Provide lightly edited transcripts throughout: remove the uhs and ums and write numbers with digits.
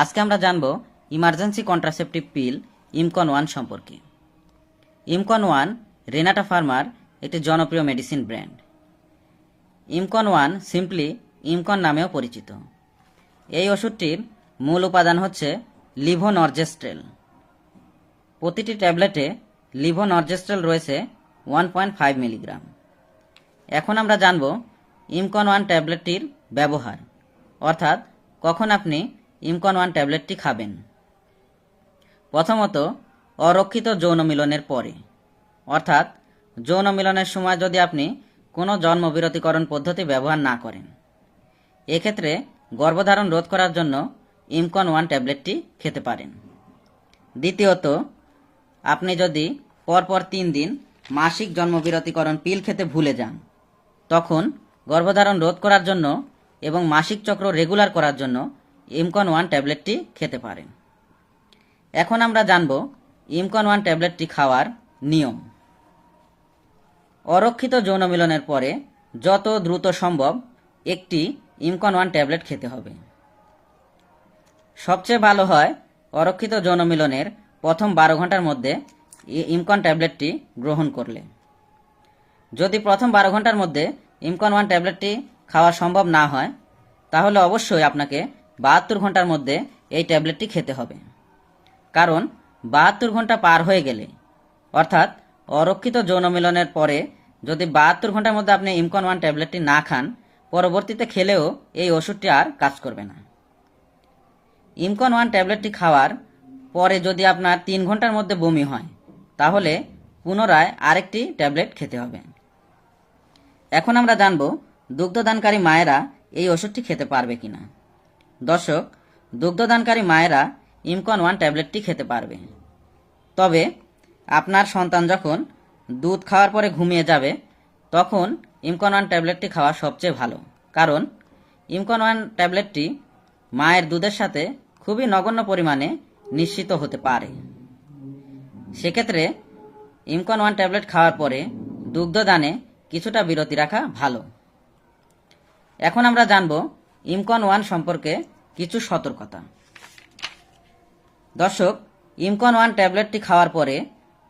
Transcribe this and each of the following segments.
আজকে আমরা জানব ইমার্জেন্সি কন্ট্রাসেপটিভ পিল ইমকন ওয়ান সম্পর্কে। ইমকন ওয়ান রেনাটা ফার্মার একটি জনপ্রিয় মেডিসিন ব্র্যান্ড। ইমকন ওয়ান সিম্পলি ইমকন নামেও পরিচিত। এই ওষুধটির মূল উপাদান হচ্ছে লিভোনরজেস্ট্রেল। প্রতিটি ট্যাবলেটে লিভোনরজেস্ট্রেল রয়েছে 1.5 মিলিগ্রাম। এখন আমরা জানব ইমকন ওয়ান ট্যাবলেটটির ব্যবহার, অর্থাৎ কখন আপনি ইমকন ওয়ান ট্যাবলেটটি খাবেন। প্রথমত, অরক্ষিত যৌন মিলনের পরে, অর্থাৎ যৌন মিলনের সময় যদি আপনি কোনো জন্মবিরতিকরণ পদ্ধতি ব্যবহার না করেন। এক্ষেত্রে গর্ভধারণ রোধ করার জন্য ইমকন ওয়ান ট্যাবলেটটি খেতে পারেন। দ্বিতীয়ত, আপনি যদি পরপর 3 দিন মাসিক জন্মবিরতিকরণ পিল খেতে ভুলে যান, তখন গর্ভধারণ রোধ করার জন্য এবং মাসিক চক্র রেগুলার করার জন্য ইমকন ওয়ান ট্যাবলেটটি খেতে পারেন। এখন আমরা জানব ইমকন ওয়ান ট্যাবলেটটি খাওয়ার নিয়ম। অরক্ষিত যৌন মিলনের পরে যত দ্রুত সম্ভব একটি ইমকন ওয়ান ট্যাবলেট খেতে হবে। সবচেয়ে ভালো হয় অরক্ষিত যৌন মিলনের প্রথম 12 ঘন্টার মধ্যে ইমকন ট্যাবলেটটি গ্রহণ করলে। যদি প্রথম 12 ঘন্টার মধ্যে ইমকন ওয়ান ট্যাবলেটটি খাওয়া সম্ভব না হয়, তাহলে অবশ্যই আপনাকে 72 ঘন্টার মধ্যে এই ট্যাবলেটটি খেতে হবে। কারণ 72 ঘন্টা পার হয়ে গেলে, অর্থাৎ অরক্ষিত যৌন মিলনের পরে যদি 72 ঘন্টার মধ্যে আপনি ইমকন ওয়ান ট্যাবলেটটি না খান, পরবর্তীতে খেলেও এই ওষুধটি আর কাজ করবে না। ইমকন ওয়ান ট্যাবলেটটি খাওয়ার পরে যদি আপনার 3 ঘন্টার মধ্যে বমি হয়, তাহলে পুনরায় আরেকটি ট্যাবলেট খেতে হবে। এখন আমরা জানব দুগ্ধদানকারী মায়েরা এই ওষুধটি খেতে পারবে কিনা। দর্শক, দুগ্ধদানকারী মায়েরা ইমকন ওয়ান ট্যাবলেটটি খেতে পারবে। তবে আপনার সন্তান যখন দুধ খাওয়ার পরে ঘুমিয়ে যাবে, তখন ইমকন ওয়ান ট্যাবলেটটি খাওয়া সবচেয়ে ভালো। কারণ ইমকন ওয়ান ট্যাবলেটটি মায়ের দুধের সাথে খুবই নগণ্য পরিমাণে নিঃসৃত হতে পারে। সেক্ষেত্রে ইমকন ওয়ান ট্যাবলেট খাওয়ার পরে দুগ্ধদানে কিছুটা বিরতি রাখা ভালো। এখন আমরা জানব ইমকন ওয়ান সম্পর্কে কিছু সতর্কতা। দর্শক, ইমকন ওয়ান ট্যাবলেটটি খাওয়ার পরে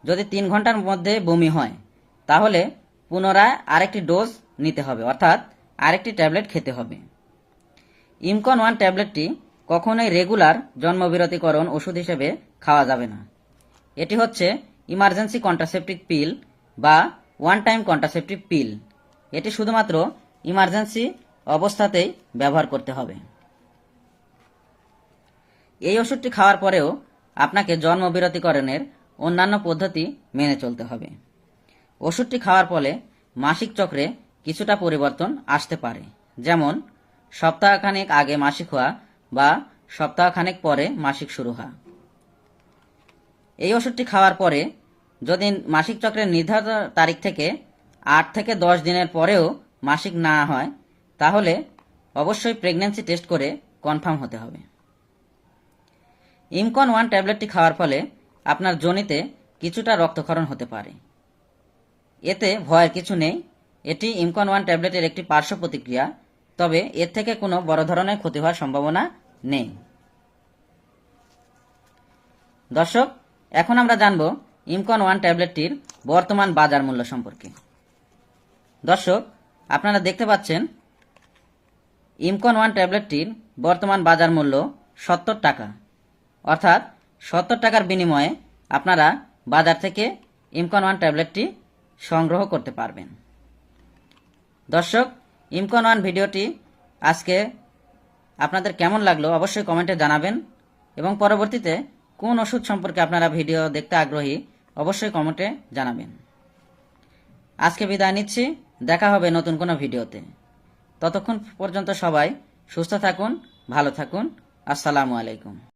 যদি 3 ঘন্টার মধ্যে বমি হয়, তাহলে পুনরায় আরেকটি ডোজ নিতে হবে, অর্থাৎ আরেকটি ট্যাবলেট খেতে হবে। ইমকন ওয়ান ট্যাবলেটটি কখনোই রেগুলার জন্মবিরতিকরণ ওষুধ হিসেবে খাওয়া যাবে না। এটি হচ্ছে ইমার্জেন্সি কন্ট্রাসেপটিভ পিল বা ওয়ান টাইম কন্ট্রাসেপটিভ পিল। এটি শুধুমাত্র ইমার্জেন্সি অবস্থাতেই ব্যবহার করতে হবে। এই ওষুধটি খাওয়ার পরেও আপনাকে জন্মবিরতিকরণের অন্যান্য পদ্ধতি মেনে চলতে হবে। ওষুধটি খাওয়ার ফলে মাসিক চক্রে কিছুটা পরিবর্তন আসতে পারে, যেমন সপ্তাহখানেক আগে মাসিক হওয়া বা সপ্তাহখানেক পরে মাসিক শুরু হওয়া। এই ওষুধটি খাওয়ার পরে যদি মাসিক চক্রের নির্ধারিত তারিখ থেকে 8 থেকে 10 দিনের পরেও মাসিক না হয়, তাহলে অবশ্যই প্রেগন্যান্সি টেস্ট করে কনফার্ম হতে হবে। ইমকন ওয়ান ট্যাবলেটটি খাওয়ার ফলে আপনার যোনিতে কিছুটা রক্তক্ষরণ হতে পারে। এতে ভয়ের কিছু নেই। এটি ইমকন ওয়ান ট্যাবলেটের একটি পার্শ্ব প্রতিক্রিয়া, তবে এর থেকে কোনো বড় ধরনের ক্ষতি হওয়ার সম্ভাবনা নেই। দর্শক, এখন আমরা জানব ইমকন ওয়ান ট্যাবলেটটির বর্তমান বাজার মূল্য সম্পর্কে। দর্শক, আপনারা দেখতে পাচ্ছেন ইমকন ওয়ান ট্যাবলেটটির বর্তমান বাজার মূল্য 70 টাকা, অর্থাৎ 70 টাকার বিনিময়ে আপনারা বাজার থেকে ইমকন ওয়ান ট্যাবলেটটি সংগ্রহ করতে পারবেন। দর্শক, ইমকন ওয়ান ভিডিওটি আজকে আপনাদের কেমন লাগলো অবশ্যই কমেন্টে জানাবেন, এবং পরবর্তীতে কোন ওষুধ সম্পর্কে আপনারা ভিডিও দেখতে আগ্রহী অবশ্যই কমেন্টে জানাবেন। আজকে বিদায় নিচ্ছি, দেখা হবে নতুন কোনো ভিডিওতে। ততক্ষণ পর্যন্ত সবাই সুস্থ থাকুন, ভালো থাকুন। আসসালামু আলাইকুম।